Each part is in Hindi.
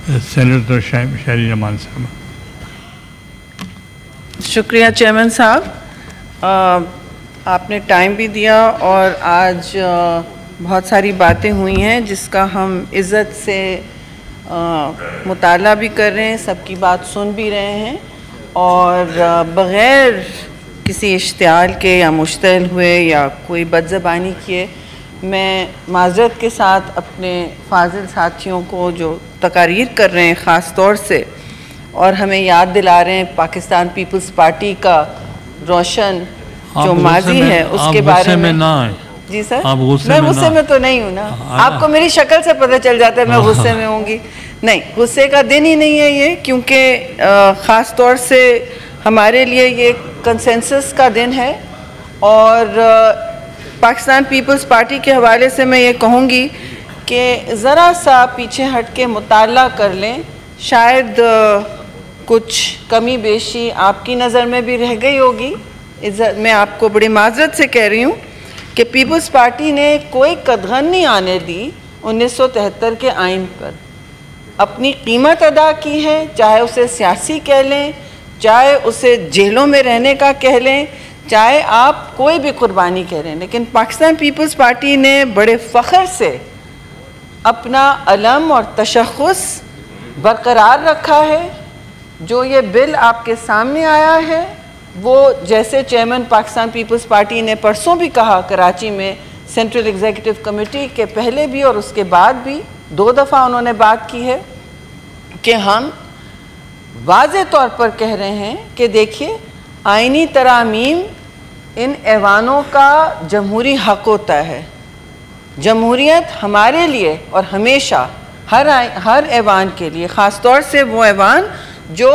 सेनेटर शहरी रमान साहब। शुक्रिया चेयरमैन साहब, आपने टाइम भी दिया और आज बहुत सारी बातें हुई हैं जिसका हम इज़्ज़त से मुताला भी कर रहे हैं, सबकी बात सुन भी रहे हैं और बग़ैर किसी इश्तियाल के या मुश्तल हुए या कोई बदज़बानी किए मैं माज़रत के साथ अपने फाजिल साथियों को जो तकारीर कर रहे हैं ख़ास तौर से और हमें याद दिला रहे हैं पाकिस्तान पीपल्स पार्टी का रोशन जो माजी है उसके बारे में ना आए। जी सर, मैं गुस्से में तो नहीं हूँ ना, आपको मेरी शक्ल से पता चल जाता है मैं गुस्से में होंगी। नहीं, गुस्से का दिन ही नहीं है ये, क्योंकि ख़ास तौर से हमारे लिए ये कंसेंसस का दिन है और पाकिस्तान पीपल्स पार्टी के हवाले से मैं ये कहूँगी कि ज़रा सा पीछे हट के मुताला कर लें, शायद कुछ कमी बेशी आपकी नज़र में भी रह गई होगी। मैं आपको बड़ी माज़रत से कह रही हूँ कि पीपल्स पार्टी ने कोई कदगन नहीं आने दी 1973 के आइन पर, अपनी कीमत अदा की है, चाहे उसे सियासी कह लें, चाहे उसे जेलों में रहने का कह लें, चाहे आप कोई भी कुर्बानी कह रहे हैं, लेकिन पाकिस्तान पीपल्स पार्टी ने बड़े फ़ख्र से अपना अलम और तशख़्ख़ुस बरकरार रखा है। जो ये बिल आपके सामने आया है वो, जैसे चेयरमैन पाकिस्तान पीपल्स पार्टी ने परसों भी कहा कराची में सेंट्रल एग्जीक्यूटिव कमेटी के पहले भी और उसके बाद भी 2 दफ़ा उन्होंने बात की है कि हम वाज़े तौर पर कह रहे हैं कि देखिए आइनी तरामीम इन ऐवानों का जमहूरी हक़ होता है। जमहूरियत हमारे लिए और हमेशा हर ऐवान के लिए, ख़ास तौर से वो ऐवान जो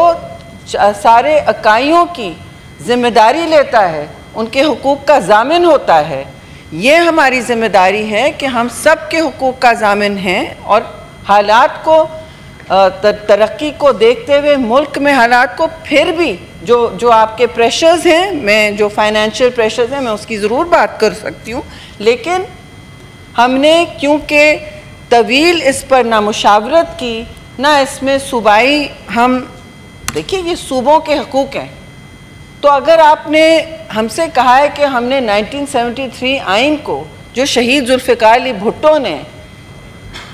सारे इकाइयों की ज़िम्मेदारी लेता है, उनके हुकूक़ का ज़ामिन होता है, ये हमारी ज़िम्मेदारी है कि हम सब के हुकूक़ का ज़ामिन हैं और हालात को तरक्की को देखते हुए मुल्क में हालात को फिर भी जो आपके प्रेशर्स हैं, मैं जो फाइनेंशियल प्रेशर्स हैं मैं उसकी ज़रूर बात कर सकती हूँ, लेकिन हमने क्योंकि तवील इस पर ना मुशावरत की ना इसमें सूबाई, हम देखिए ये सूबों के हकूक़ हैं, तो अगर आपने हमसे कहा है कि हमने 1973 आइन को जो शहीद जुल्फ़िकार अली भुट्टो ने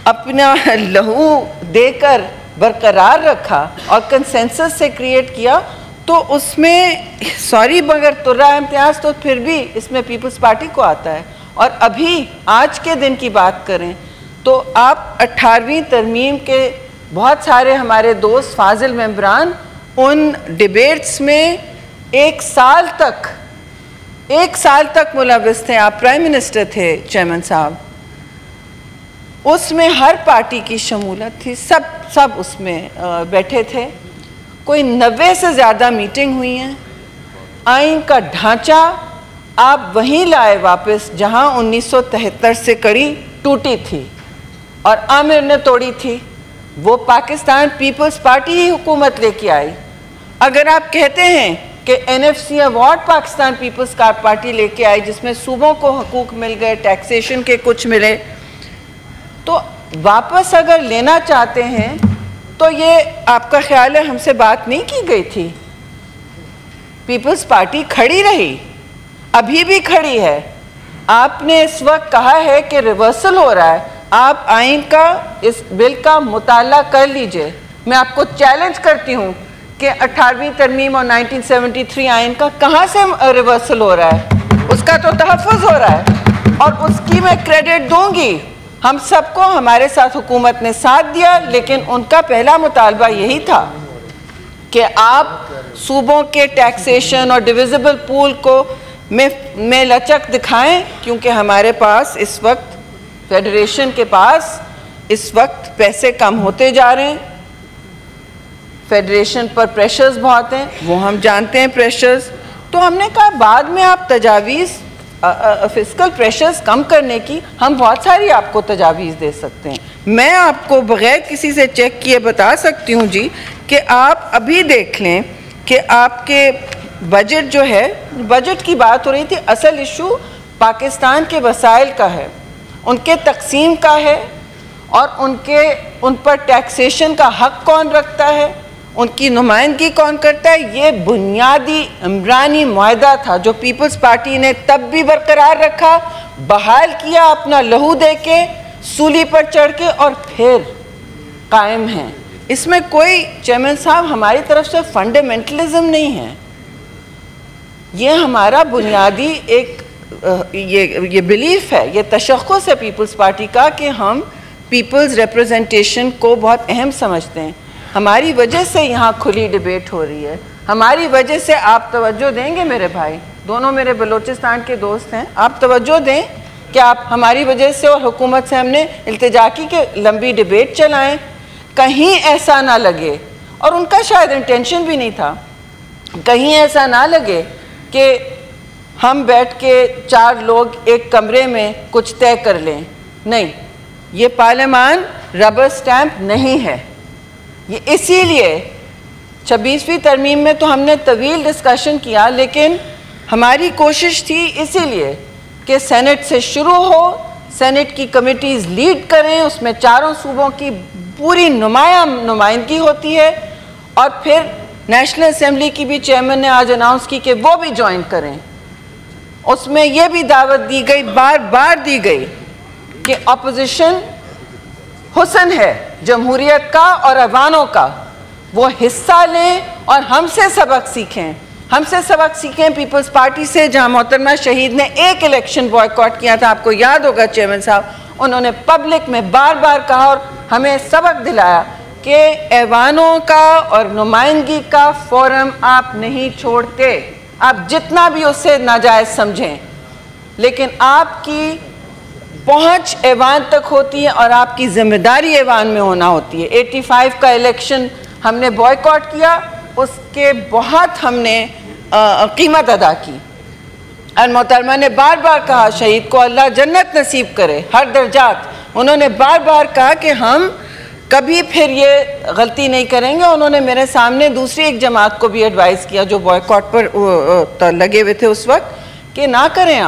अपना लहू देकर बरकरार रखा और कंसेंसस से क्रिएट किया, तो उसमें सॉरी मगर तुर्रा इम्तियाज़ तो फिर भी इसमें पीपल्स पार्टी को आता है। और अभी आज के दिन की बात करें तो आप 18वीं तरमीम के बहुत सारे हमारे दोस्त फाजिल मेंबरान उन डिबेट्स में एक साल तक मुलव्वस थे। आप प्राइम मिनिस्टर थे चेयरमैन साहब, उसमें हर पार्टी की शमूलत थी, सब उसमें बैठे थे। कोई 90 से ज़्यादा मीटिंग हुई हैं। आइन का ढांचा आप वहीं लाए वापस जहां 1973 से कड़ी टूटी थी और आमिर ने तोड़ी थी। वो पाकिस्तान पीपल्स पार्टी ही हुकूमत लेके आई। अगर आप कहते हैं कि NFC अवार्ड पाकिस्तान पीपल्स पार्टी लेके आई जिसमें सूबों को हकूक़ मिल गए, टैक्सेशन के कुछ मिले, तो वापस अगर लेना चाहते हैं तो ये आपका ख्याल है हमसे बात नहीं की गई थी? पीपल्स पार्टी खड़ी रही, अभी भी खड़ी है। आपने इस वक्त कहा है कि रिवर्सल हो रहा है, आप आइन का इस बिल का मुताला कर लीजिए। मैं आपको चैलेंज करती हूँ कि 18वीं तरमीम और 1973 आइन का कहाँ से रिवर्सल हो रहा है? उसका तो तहफ़्फ़ुज़ हो रहा है और उसकी मैं क्रेडिट दूंगी। हम सबको हमारे साथ हुकूमत ने साथ दिया, लेकिन उनका पहला मुतालबा यही था कि आप सूबों के टैक्सेशन और डिविजिबल पूल को में लचक दिखाएं, क्योंकि हमारे पास इस वक्त फेडरेशन के पास इस वक्त पैसे कम होते जा रहे हैं। फेडरेशन पर प्रेशर्स बहुत हैं, वो हम जानते हैं प्रेशर्स। तो हमने कहा बाद में आप तजावीज़ फिस्कल प्रेशर्स कम करने की हम बहुत सारी आपको तजावीज़ दे सकते हैं। मैं आपको बग़ैर किसी से चेक किए बता सकती हूँ जी कि आप अभी देख लें कि आपके बजट जो है, बजट की बात हो रही थी, असल इशू पाकिस्तान के वसाइल का है, उनके तकसीम का है और उन पर टैक्सेशन का हक कौन रखता है, उनकी नुमाइंदगी कौन करता है, ये बुनियादी इमरानी मुआहदा था जो पीपल्स पार्टी ने तब भी बरकरार रखा, बहाल किया अपना लहू दे के, सूली पर चढ़ के, और फिर कायम हैं। इसमें कोई, चेयरमैन साहब, हमारी तरफ से फंडामेंटलिज्म नहीं है, ये हमारा बुनियादी एक ये बिलीफ है, ये तशख़्ख़ुस है पीपल्स पार्टी का कि हम पीपल्स रिप्रेजेंटेशन को बहुत अहम समझते हैं। हमारी वजह से यहाँ खुली डिबेट हो रही है, हमारी वजह से आप तवज्जो देंगे मेरे भाई, दोनों मेरे बलूचिस्तान के दोस्त हैं, आप तवज्जो दें कि आप हमारी वजह से और हुकूमत से हमने इल्तिजा की कि लंबी डिबेट चलाएं, कहीं ऐसा ना लगे, और उनका शायद इंटेंशन भी नहीं था, कहीं ऐसा ना लगे कि हम बैठ के 4 लोग एक कमरे में कुछ तय कर लें। नहीं, ये पार्लियामान रबर स्टैंप नहीं है। ये इसीलिए 26वीं तरमीम में तो हमने तवील डिस्कशन किया, लेकिन हमारी कोशिश थी इसीलिए कि सेनेट से शुरू हो, सेनेट की कमिटीज़ लीड करें, उसमें चारों सूबों की पूरी नुमाइंदगी होती है, और फिर नेशनल असेंबली की भी चेयरमैन ने आज अनाउंस की कि वो भी ज्वाइन करें। उसमें यह भी दावत दी गई, बार बार दी गई, कि अपोजिशन हुस्न है जमहूरियत का और अवानों का, वो हिस्सा लें और हमसे सबक सीखें, हमसे सबक सीखें पीपल्स पार्टी से, जहां मोहतरमा शहीद ने एक इलेक्शन बॉयकॉट किया था, आपको याद होगा चेयरमैन साहब, उन्होंने पब्लिक में बार बार कहा और हमें सबक दिलाया कि ऐवानों का और नुमाइंदगी का फोरम आप नहीं छोड़ते, आप जितना भी उससे नाजायज़ समझें, लेकिन आपकी पहुंच ऐवान तक होती है और आपकी जिम्मेदारी ऐवान में होना होती है। 85 का इलेक्शन हमने बॉयकॉट किया, उसके बहुत हमने कीमत अदा की, और मोहतरमा ने बार बार कहा शहीद को अल्लाह जन्नत नसीब करे हर दर्जात, उन्होंने बार बार कहा कि हम कभी फिर ये गलती नहीं करेंगे। उन्होंने मेरे सामने दूसरी एक जमात को भी एडवाइस किया जो बॉयकॉट पर लगे हुए थे उस वक्त, कि ना करें,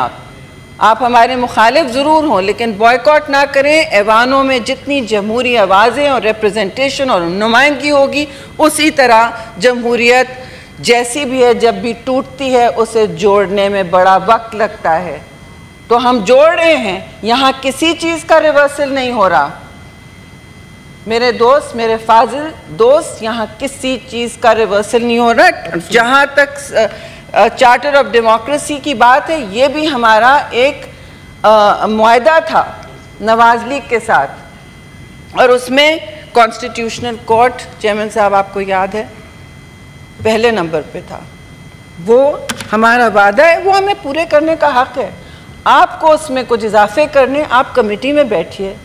आप हमारे मुखालिफ ज़रूर हों लेकिन बॉयकॉट ना करें। ऐवानों में जितनी जमहूरी आवाज़ें और रिप्रेजेंटेशन और नुमाइंदगी होगी, उसी तरह जमहूरियत जैसी भी है जब भी टूटती है उसे जोड़ने में बड़ा वक्त लगता है, तो हम जोड़ रहे हैं, यहाँ किसी चीज़ का रिवर्सल नहीं हो रहा मेरे दोस्त, मेरे फाजिल दोस्त, यहाँ किसी चीज़ का रिवर्सल नहीं हो रहा। जहाँ तक चार्टर ऑफ डेमोक्रेसी की बात है, ये भी हमारा एक मुआहदा था नवाज लीग के साथ, और उसमें कॉन्स्टिट्यूशनल कोर्ट, चेयरमैन साहब आपको याद है, पहले नंबर पे था। वो हमारा वादा है, वो हमें पूरे करने का हक है। आपको उसमें कुछ इजाफे करने, आप कमेटी में बैठिए,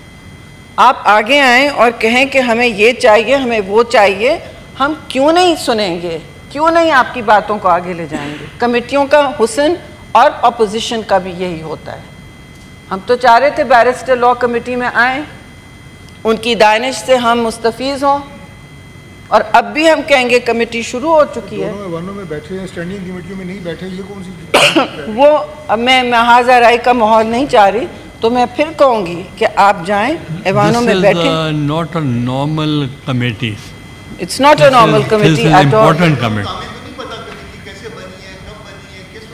आप आगे आएँ और कहें कि हमें ये चाहिए, हमें वो चाहिए, हम क्यों नहीं सुनेंगे, क्यों नहीं आपकी बातों को आगे ले जाएंगे। कमेटियों का हुस्न और अपोजिशन का भी यही होता है। हम तो चाह रहे थे बैरिस्टर लॉ कमेटी में आएँ, उनकी दानिश से हम मुस्तफ़ीज़ हों, और अब भी हम कहेंगे कमेटी शुरू हो चुकी है। दोनों में बैठे हैं, स्टैंडिंग कमेटियों में नहीं बैठे, ये कौन सी वो अब मैं महाजा राय का माहौल नहीं चाह रही, तो मैं फिर कहूँगी कि आप जाएं, ऐवानों में बैठें। Not a normal committee, it's not a normal committee at all. Important committee,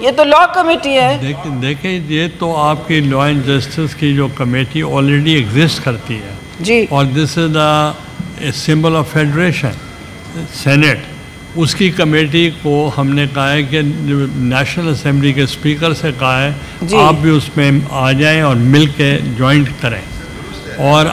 ये तो लॉ कमेटी है। देखें ये तो आपकी लॉ एंड जस्टिस की जो कमेटी ऑलरेडी एग्जिस्ट करती है जी, और this is the symbol of federation senate. उसकी कमेटी को हमने कहा है कि नेशनल असेंबली के स्पीकर से कहा है आप भी उसमें आ जाएं और मिल के ज्वाइंट करें। और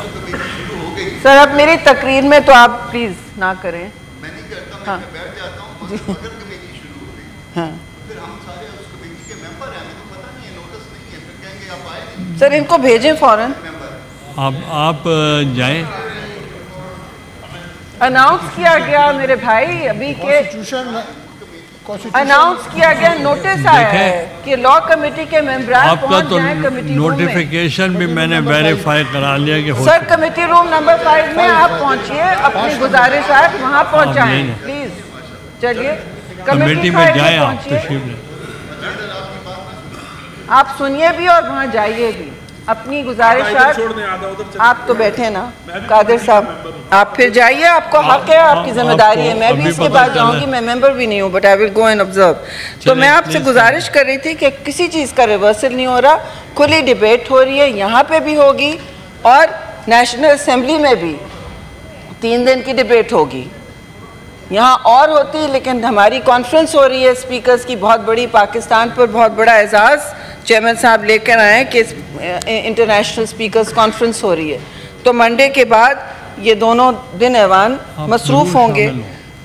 सर अब मेरी तकरीर में तो आप प्लीज़ ना करें। मैं नहीं करता, मैं बैठ जाता हूँ, अगर कमेटी शुरू हो गई हाँ, फिर हम सारे उस कमेटी के मेंबर हैं, हमें तो पता नहीं है, नोटिस नहीं है, फिर कहेंगे आप आए नहीं। सर इनको भेजें फ़ौरन। आप जाएं। अनाउंस किया गया मेरे भाई, अभी के अनाउंस किया गया, नोटिस आया है कि लॉ कमेटी के मेंबरान आपका पहुंच तो जाएं कमेटी रूम में। नोटिफिकेशन भी मैंने वेरीफाई करा लिया कि हो सर कमेटी रूम नंबर 5 में आप पहुंचिए, अपनी गुजारिश है वहाँ पहुँचाएँ प्लीज़। चलिए कमेटी में जाएं, आप तशरीफ लें। आप सुनिए भी और वहाँ जाइए भी। अपनी गुजारिश आप तो बैठे ना कादिर साहब, आप फिर जाइए, आपको हक है, आपकी जिम्मेदारी है। मैं भी इसके बाद जाऊंगी, मैं मेंबर भी नहीं हूँ, but I will go and observe. तो मैं आपसे गुजारिश कर रही थी कि किसी चीज़ का रिवर्सल नहीं हो रहा, खुली डिबेट हो रही है, यहाँ पे भी होगी और नेशनल असेंबली में भी 3 दिन की डिबेट होगी। यहाँ और होती, लेकिन हमारी कॉन्फ्रेंस हो रही है स्पीकर्स की बहुत बड़ी, पाकिस्तान पर बहुत बड़ा एजाज़ चेयरमैन साहब लेकर आए हैं कि इंटरनेशनल स्पीकर्स कॉन्फ्रेंस हो रही है। तो मंडे के बाद ये दोनों दिन ऐवान मसरूफ़ होंगे।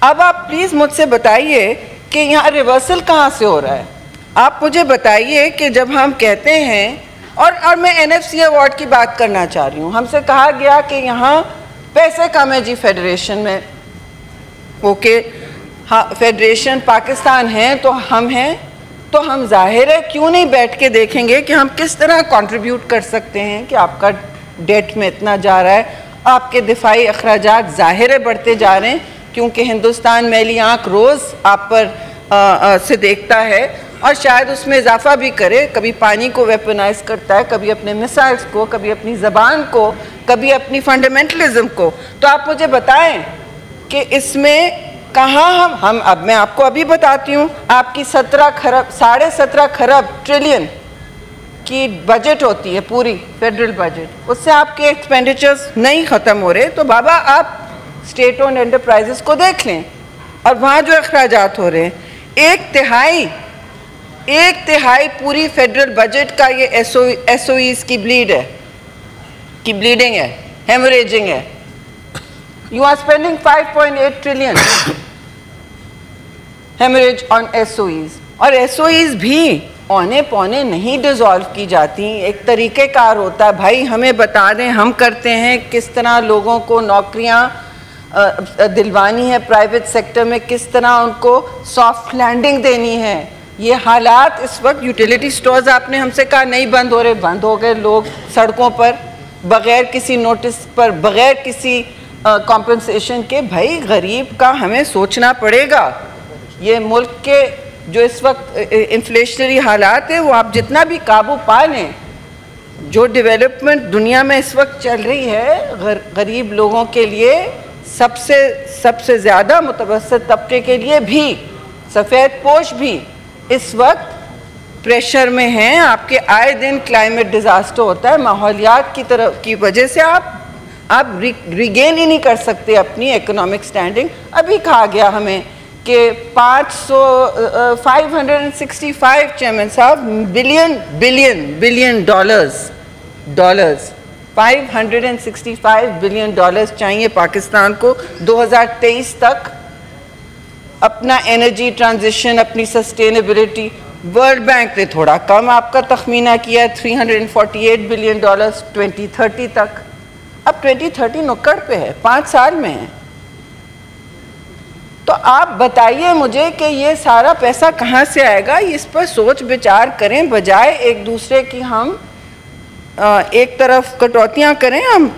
अब आप प्लीज़ मुझसे बताइए कि यहाँ रिवर्सल कहाँ से हो रहा है। आप मुझे बताइए कि जब हम कहते हैं, और मैं NFC अवार्ड की बात करना चाह रही हूँ, हमसे कहा गया कि यहाँ पैसे कम है जी फेडरेशन में। ओके, हाँ, फेडरेशन पाकिस्तान है तो हम हैं, तो हम जाहिर है क्यों नहीं बैठ के देखेंगे कि हम किस तरह कंट्रीब्यूट कर सकते हैं कि आपका डेट में इतना जा रहा है, आपके दिफाई अखराजात जाहिर है बढ़ते जा रहे हैं, क्योंकि हिंदुस्तान मैली आँख रोज़ आप पर से देखता है और शायद उसमें इजाफा भी करे। कभी पानी को वेपनाइज करता है, कभी अपने मिसाइल्स को, कभी अपनी ज़बान को, कभी अपनी फंडामेंटलिज्म को। तो आप मुझे बताएं कि इसमें कहाँ हम अब मैं आपको अभी बताती हूँ, आपकी 17 खरब 17.5 खरब ट्रिलियन की बजट होती है पूरी फेडरल बजट, उससे आपके एक्सपेंडिचर्स नहीं ख़त्म हो रहे। तो बाबा आप स्टेट ओन्ड एंटरप्राइजेस को देख लें और वहाँ जो अखराजात हो रहे हैं, एक तिहाई पूरी फेडरल बजट का ये SOEs की ब्लीडिंग है, हेमरेजिंग है। You are spending 5.8 trillion hemorrhage on SOEs, और SOEs भी औने पौने नहीं डिज़ोल्व की जाती। एक तरीक़ेकार होता है, भाई हमें बता दें, हम करते हैं किस तरह लोगों को नौकरियां दिलवानी है प्राइवेट सेक्टर में, किस तरह उनको सॉफ्ट लैंडिंग देनी है। ये हालात इस वक्त, यूटिलिटी स्टोर्स आपने हमसे कहा नहीं बंद हो रहे, बंद हो गए, लोग सड़कों पर बग़ैर किसी नोटिस पर, बग़ैर किसी कॉम्पनसेशन के। भाई गरीब का हमें सोचना पड़ेगा। ये मुल्क के जो इस वक्त इन्फ्लेशनरी हालात है, वो आप जितना भी काबू पा लें, जो डेवलपमेंट दुनिया में इस वक्त चल रही है, गरीब लोगों के लिए, सबसे ज़्यादा मुतवस्सित तबके के लिए भी, सफ़ेद पोश भी इस वक्त प्रेशर में हैं। आपके आए दिन क्लाइमेट डिज़ास्टर होता है, माहौलियात की तरफ की वजह से आप रिगेन ही नहीं कर सकते अपनी इकोनॉमिक स्टैंडिंग। अभी कहा गया हमें कि 565 चेयरमैन साहब बिलियन डॉलर्स 565 बिलियन डॉलर्स चाहिए पाकिस्तान को 2023 तक अपना एनर्जी ट्रांजिशन, अपनी सस्टेनेबिलिटी। वर्ल्ड बैंक ने थोड़ा कम आपका तखमीना किया, 348 बिलियन डॉलर्स 2030 तक। अब 2030 नुक्कड़ पे है, 5 साल में है। तो आप बताइए मुझे कि ये सारा पैसा कहाँ से आएगा, इस पर सोच विचार करें, बजाय एक दूसरे की हम एक तरफ कटौतियाँ करें। हम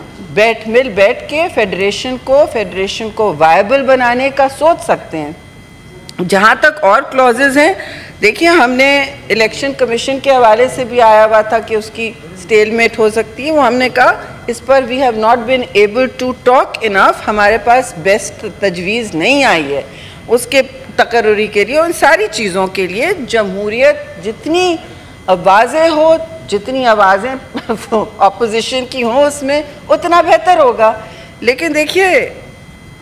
मिल बैठ के फेडरेशन को वायबल बनाने का सोच सकते हैं। जहाँ तक और क्लॉजेज हैं, देखिए हमने इलेक्शन कमीशन के हवाले से भी आया हुआ था कि उसकी स्टेलमेट हो सकती है, वो हमने कहा इस पर we have not been able to talk enough, हमारे पास बेस्ट तजवीज़ नहीं आई है उसके तकर्री के लिए। उन सारी चीज़ों के लिए जमहूरियत जितनी वाज़ेह हो, जितनी आवाज़ें अपोजिशन की हों, उसमें उतना बेहतर होगा। लेकिन देखिए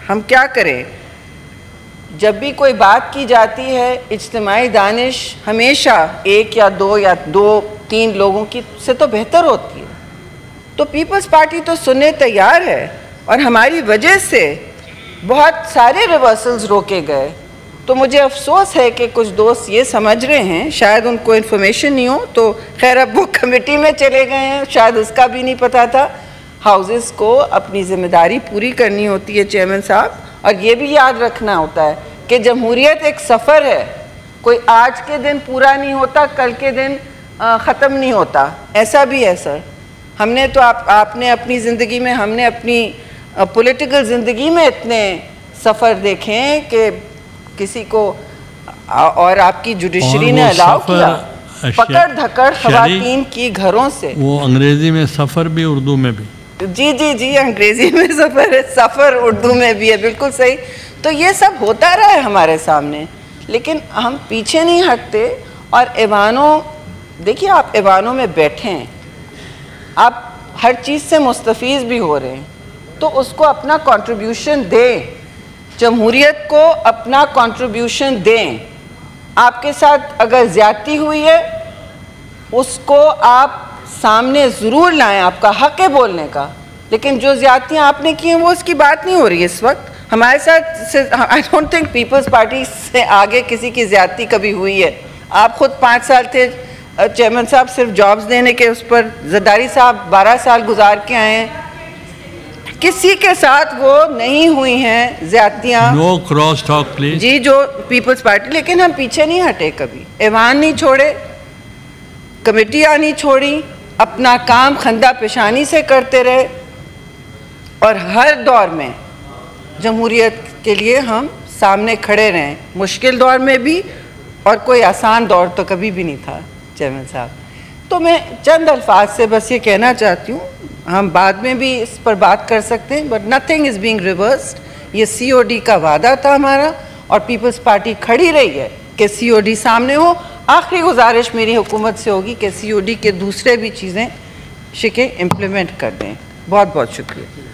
हम क्या करें, जब भी कोई बात की जाती है, इज्तिमाई दानिश हमेशा 1 या 2 या 2-3 लोगों की से तो बेहतर होती है। तो पीपल्स पार्टी तो सुनने तैयार है, और हमारी वजह से बहुत सारे रिवर्सल्स रोके गए। तो मुझे अफसोस है कि कुछ दोस्त ये समझ रहे हैं, शायद उनको इन्फॉर्मेशन नहीं हो, तो खैर अब वो कमेटी में चले गए हैं, शायद उसका भी नहीं पता था। हाउसेस को अपनी ज़िम्मेदारी पूरी करनी होती है चेयरमैन साहब, और ये भी याद रखना होता है कि जमहूरियत एक सफ़र है, कोई आज के दिन पूरा नहीं होता, कल के दिन ख़त्म नहीं होता, ऐसा भी है सर। हमने तो आपने अपनी ज़िंदगी में, हमने अपनी पॉलिटिकल ज़िंदगी में इतने सफ़र देखे हैं कि किसी को, और आपकी जुडिशरी ने अलाउ किया। पकड़ धकड़ खवातीन की घरों से। वो अंग्रेजी में सफ़र भी, उर्दू में भी। जी जी जी, अंग्रेजी में सफ़र है, सफ़र उर्दू में भी है, बिल्कुल सही। तो ये सब होता रहा है हमारे सामने, लेकिन हम पीछे नहीं हटते। और ऐवानों, देखिए आप ऐवानों में बैठे हैं, आप हर चीज़ से मुस्तफ़ीज़ भी हो रहे हैं, तो उसको अपना कंट्रीब्यूशन दें, जमहूरियत को अपना कंट्रीब्यूशन दें। आपके साथ अगर ज़्यादती हुई है उसको आप सामने ज़रूर लाएं, आपका हक़ है बोलने का, लेकिन जो ज़्यादतियाँ आपने की हैं वो उसकी बात नहीं हो रही है इस वक्त हमारे साथ। I don't think Peoples Party से आगे किसी की ज़्यादती कभी हुई है। आप खुद 5 साल थे चेयरमैन साहब, सिर्फ जॉब्स देने के उस पर। जरदारी साहब 12 साल गुजार के आए हैं, किसी के साथ वो नहीं हुई हैं ज़्यादतियाँ। No cross talk please. जी, जो पीपल्स पार्टी, लेकिन हम पीछे नहीं हटे कभी, ऐवान नहीं छोड़े, कमेटियाँ नहीं छोड़ी, अपना काम खंदा पेशानी से करते रहे। और हर दौर में जमहूरियत के लिए हम सामने खड़े रहें, मुश्किल दौर में भी, और कोई आसान दौर तो कभी भी नहीं था चेयरमैन साहब। तो मैं चंद अल्फाज से बस ये कहना चाहती हूँ, हम बाद में भी इस पर बात कर सकते हैं, but nothing is being reversed. ये COD का वादा था हमारा, और पीपल्स पार्टी खड़ी रही है कि COD सामने हो। आखिरी गुजारिश मेरी हुकूमत से होगी कि COD के दूसरे भी चीज़ें शिकें इम्प्लीमेंट कर दें। बहुत बहुत शुक्रिया।